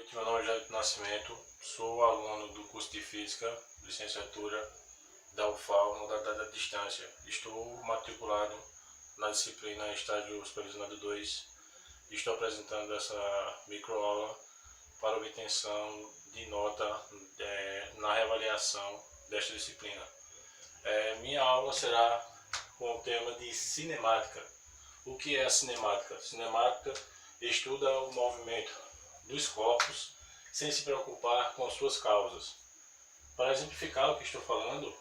noite, meu nome é Jair Nascimento, sou aluno do curso de Física, licenciatura da UFAL, modalidade à distância. Estou matriculado na disciplina Estágio Supervisionado 2 e estou apresentando essa microaula para obtenção de nota na reavaliação desta disciplina. Minha aula será com o tema de cinemática. O que é a cinemática? Cinemática estuda o movimento dos corpos sem se preocupar com suas causas. Para exemplificar o que estou falando,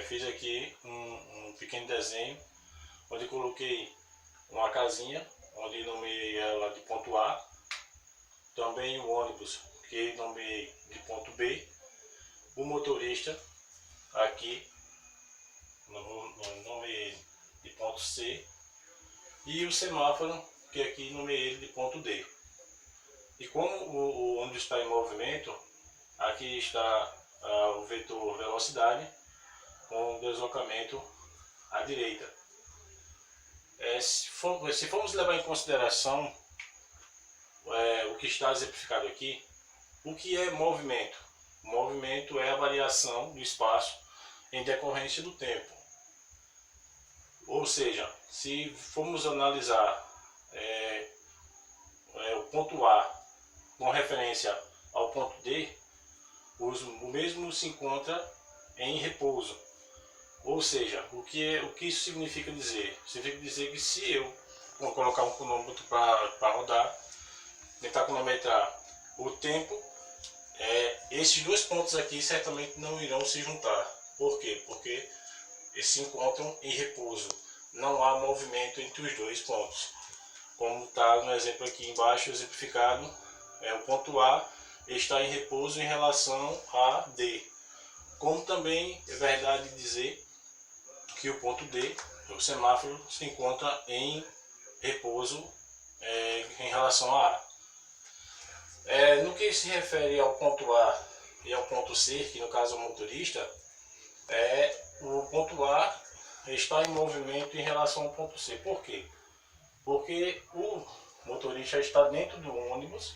fiz aqui um pequeno desenho onde coloquei uma casinha, onde nomeei ela de ponto A, também o ônibus que nomeei de ponto B, o motorista aqui nomeei de ponto C e o semáforo que aqui nomeei de ponto D. E como o ônibus está em movimento, aqui está o vetor velocidade com deslocamento à direita. Se formos levar em consideração o que está exemplificado aqui, o que é movimento? O movimento é a variação do espaço em decorrência do tempo. Ou seja, se formos analisar o ponto A com referência ao ponto D, o mesmo se encontra em repouso. Ou seja, o que isso significa dizer? Significa dizer que se eu vou colocar um cronômetro para rodar, tentar cronometrar o tempo, esses dois pontos aqui certamente não irão se juntar. Por quê? Porque eles se encontram em repouso. Não há movimento entre os dois pontos. Como está no exemplo aqui embaixo exemplificado, o ponto A está em repouso em relação a D. Como também é verdade dizer que o ponto D, o semáforo, se encontra em repouso em relação a A. No que se refere ao ponto A e ao ponto C, que no caso é o motorista, o ponto A está em movimento em relação ao ponto C. Por quê? Porque o motorista está dentro do ônibus,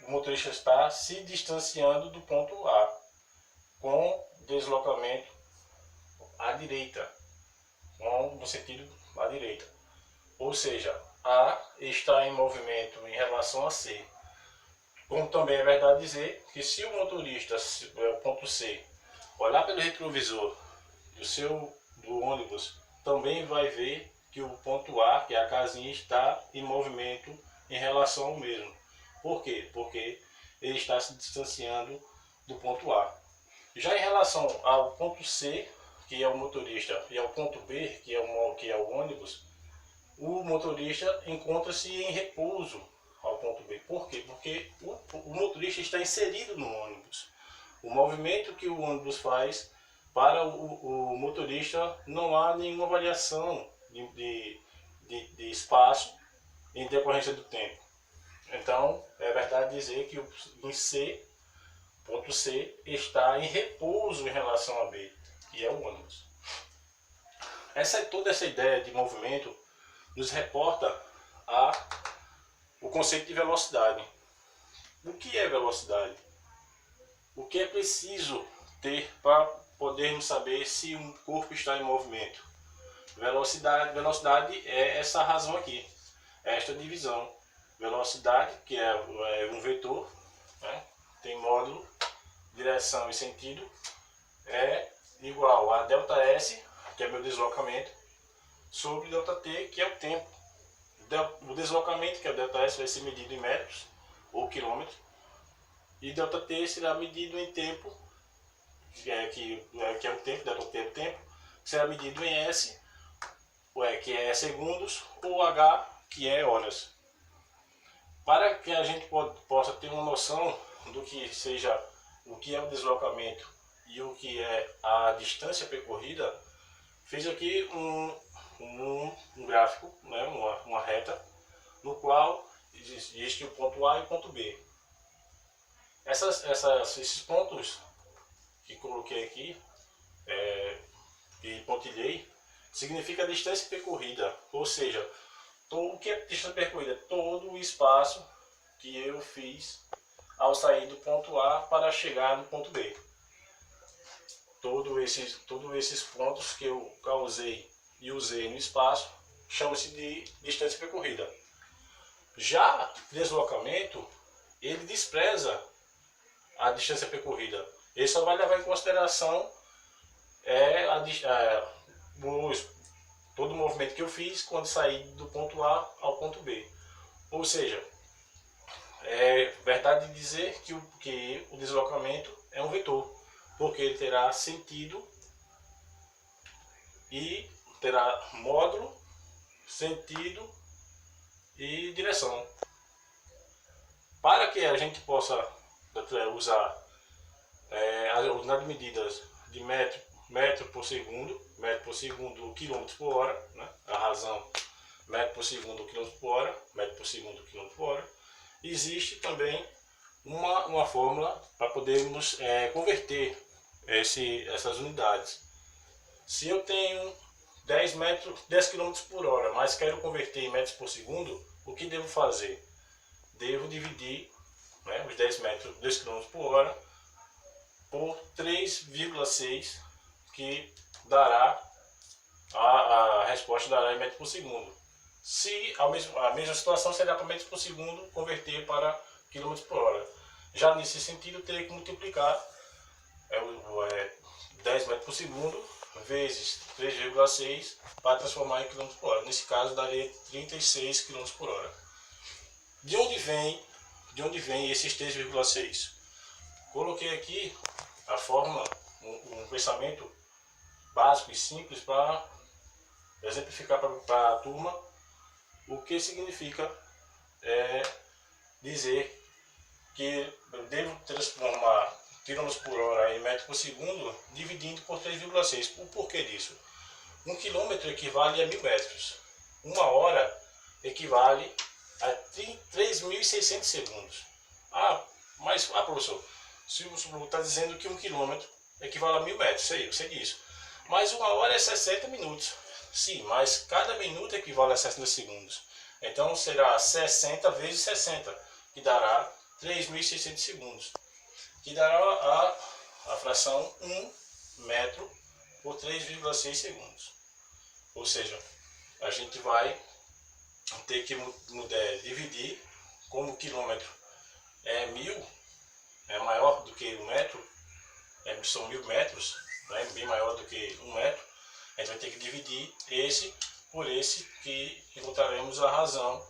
o motorista está se distanciando do ponto A, com deslocamento à direita, no sentido à direita. Ou seja, A está em movimento em relação a C. Como também é verdade dizer que se o motorista, o ponto C, olhar pelo retrovisor do ônibus, também vai ver que o ponto A, que é a casinha, está em movimento em relação ao mesmo. Por quê? Porque ele está se distanciando do ponto A. Já em relação ao ponto C, que é o motorista, e ao ponto B, que é o ônibus, o motorista encontra-se em repouso ao ponto B. Por quê? Porque o motorista está inserido no ônibus. O movimento que o ônibus faz para o motorista não há nenhuma variação de espaço em decorrência do tempo. Então, é verdade dizer que o ponto C está em repouso em relação a B, que é o ônibus. Toda essa ideia de movimento nos reporta o conceito de velocidade. O que é velocidade? O que é preciso ter para podermos saber se um corpo está em movimento? Velocidade é essa razão aqui, esta divisão. Velocidade, que é um vetor, né? Tem módulo, direção e sentido, é igual a ΔS, que é meu deslocamento, sobre ΔT, que é o tempo. O deslocamento, que é o ΔS, vai ser medido em metros ou quilômetros, e ΔT será medido em tempo, que é o tempo, ΔT é o tempo, será medido em S, que é segundos, ou H, que é horas. Para que a gente possa ter uma noção do que seja o que é o deslocamento e o que é a distância percorrida, fiz aqui um gráfico, né, uma reta, no qual existe o ponto A e o ponto B. Esses pontos que coloquei aqui e pontilhei, significa a distância percorrida, ou seja, o que é distância percorrida? Todo o espaço que eu fiz ao sair do ponto A para chegar no ponto B. Todos esses pontos que eu causei e usei no espaço chama-se de distância percorrida. Já deslocamento, ele despreza a distância percorrida. Ele só vai levar em consideração todo o movimento que eu fiz quando saí do ponto A ao ponto B. Ou seja, é verdade dizer que o deslocamento é um vetor, porque ele terá sentido e terá módulo, sentido e direção. Para que a gente possa usar as unidades de medidas de metro por segundo, quilômetro por hora, né? A razão metro por segundo, quilômetro por hora, metro por segundo, quilômetro por hora. Existe também uma fórmula para podermos converter essas unidades. Se eu tenho 10 km por hora, mas quero converter em metros por segundo, o que devo fazer? Devo dividir, né, os 10 km por hora por 3,6, que dará a resposta dará em metros por segundo. Se a mesma situação será para metros por segundo converter para quilômetros por hora. Já nesse sentido, eu teria que multiplicar 10 metros por segundo vezes 3,6 para transformar em quilômetros por hora. Nesse caso, daria 36 km por hora. De onde vem esses 3,6? Coloquei aqui a fórmula, um pensamento básico e simples para exemplificar para a turma o que significa dizer que eu devo transformar km por hora em metro por segundo dividindo por 3,6. O porquê disso? 1 km equivale a 1000 metros. 1 hora equivale a 3.600 segundos. Professor, se o senhor está dizendo que 1 km equivale a 1000 metros, eu sei disso. Mas 1 hora é 60 minutos. Sim, mas cada minuto equivale a 60 segundos. Então será 60 vezes 60, que dará 3.600 segundos. Que dará a fração 1 metro por 3,6 segundos. Ou seja, a gente vai ter que dividir, como o quilômetro é 1000, é maior do que 1 metro, são 1000 metros, né, bem maior do que 1 metro, a gente vai ter que dividir esse por esse, que encontraremos a razão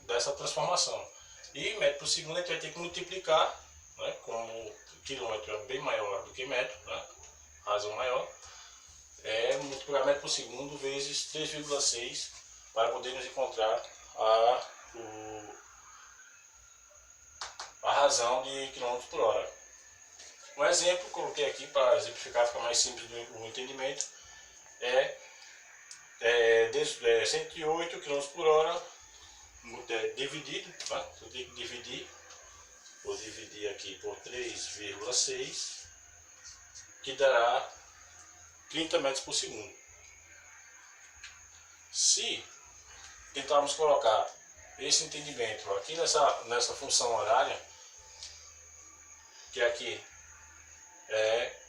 dessa transformação. E metro por segundo a gente vai ter que multiplicar, né, como o quilômetro é bem maior do que metro, né, razão maior, multiplicar metro por segundo vezes 3,6 para podermos encontrar a razão de quilômetros por hora. Um exemplo, coloquei aqui para exemplificar, ficar mais simples o entendimento, 108 km por hora dividido, né? Eu tenho que dividir, vou dividir aqui por 3,6, que dará 30 metros por segundo. Se tentarmos colocar esse entendimento aqui nessa função horária, que aqui é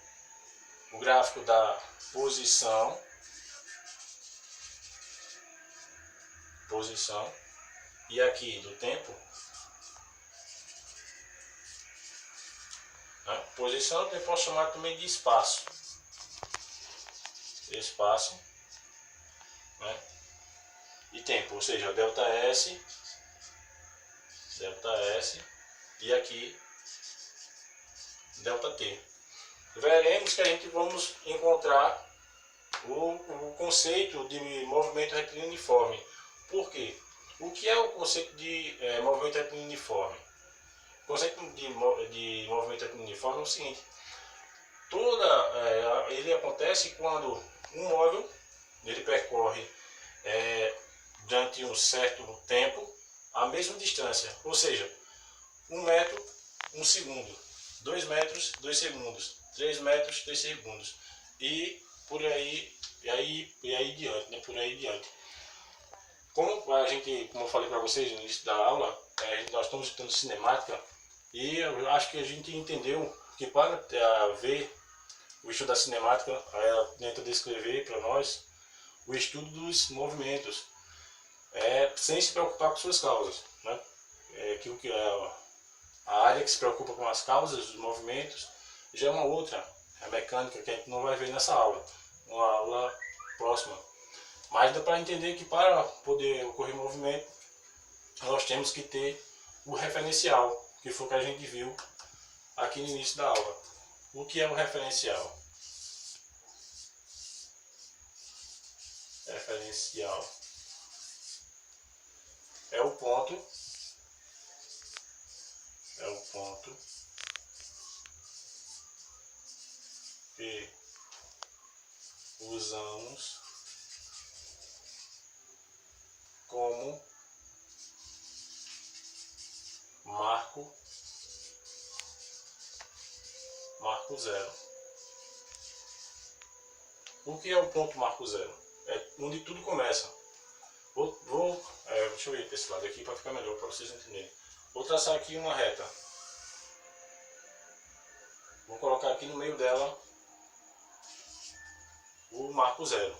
o gráfico da posição, e aqui do tempo, né? Posição eu posso chamar também de espaço, né? E tempo, ou seja, delta S, e aqui delta T. Veremos que a gente vamos encontrar o conceito de movimento retilíneo uniforme. Por quê? O que é o conceito de movimento retilíneo uniforme? O conceito de movimento retilíneo uniforme é o seguinte: ele acontece quando um móvel ele percorre durante um certo tempo a mesma distância, ou seja, 1 metro, 1 segundo, 2 metros, 2 segundos, 3 metros, 3 segundos, e por aí diante, né? Por aí diante. Como eu falei para vocês no início da aula, nós estamos estudando cinemática e eu acho que a gente entendeu que para ver o estudo da cinemática, ela tenta descrever para nós o estudo dos movimentos, sem se preocupar com suas causas, né? A área que se preocupa com as causas dos movimentos já é uma outra, a mecânica, que a gente não vai ver nessa aula, uma aula próxima. Mas dá para entender que para poder ocorrer movimento, nós temos que ter o referencial, que foi o que a gente viu aqui no início da aula. O que é o referencial? Referencial é o ponto que usamos como marco zero. O que é o ponto marco zero? É onde tudo começa. Deixa eu ir para esse lado aqui para ficar melhor, para vocês entenderem. Vou traçar aqui uma reta. Vou colocar aqui no meio dela o marco zero.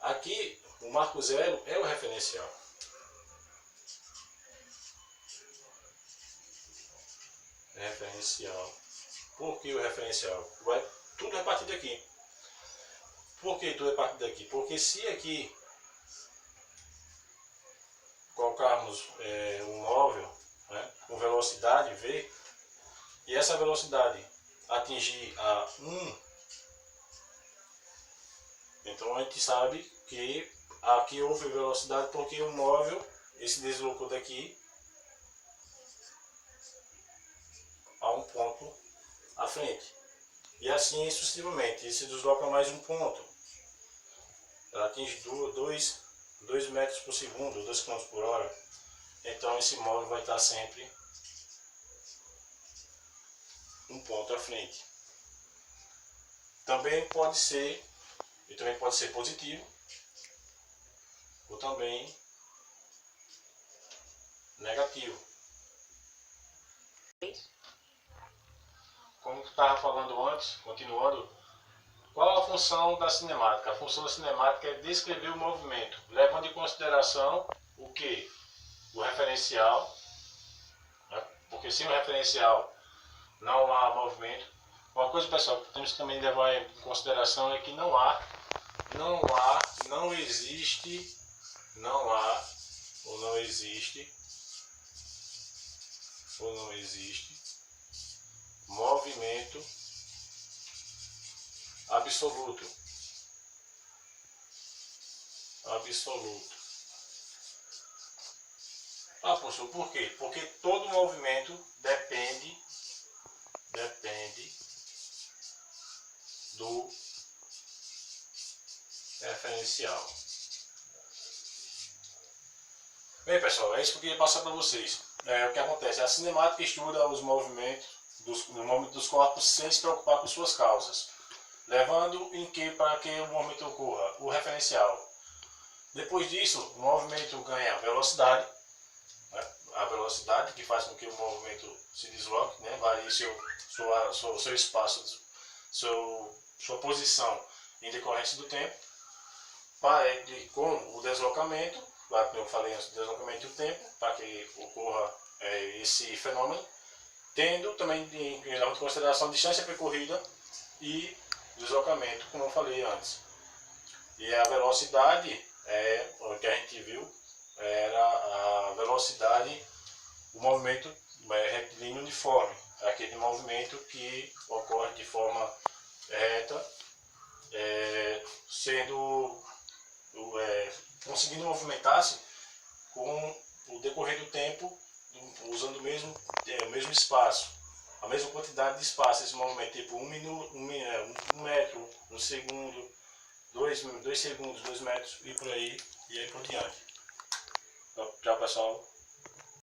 Aqui, o marco zero é o referencial. Referencial. Por que o referencial? Tudo é partir daqui. Por que tudo é partir daqui? Porque se aqui colocarmos um móvel, né, com velocidade v, e essa velocidade atingir a 1, então a gente sabe que aqui houve velocidade porque o móvel se deslocou daqui a um ponto à frente. E assim sucessivamente, ele se desloca mais um ponto. Ela atinge 2 metros por segundo, 2 km por hora. Então esse móvel vai estar sempre um ponto à frente. Também pode ser positivo ou também negativo. Como eu estava falando antes, continuando, qual a função da cinemática? A função da cinemática é descrever o movimento, levando em consideração o que? O referencial, né? Porque sem o referencial não há movimento. Uma coisa, pessoal, que temos que também levar em consideração é que não existe movimento absoluto. Ah, professor, por quê? Porque todo movimento depende do referencial. Bem, pessoal, é isso que eu queria passar para vocês. O que acontece? A cinemática estuda os movimentos dos corpos sem se preocupar com suas causas, levando para que o movimento ocorra o referencial. Depois disso, o movimento ganha velocidade, né? A velocidade que faz com que o movimento se desloque, né? Varie seu espaço, sua posição em decorrência do tempo, com o deslocamento, como eu falei antes, o deslocamento e o tempo, para que ocorra esse fenômeno, tendo também em consideração a distância percorrida e deslocamento, como eu falei antes. E a velocidade, o que a gente viu, era a velocidade, o movimento retilíneo uniforme, aquele movimento que ocorre de forma reta, conseguindo movimentar-se com o decorrer do tempo, usando o mesmo espaço, a mesma quantidade de espaço, esse movimento, tipo 1 metro, 1 segundo, 2 segundos, 2 metros e por aí por diante. Tchau, pessoal.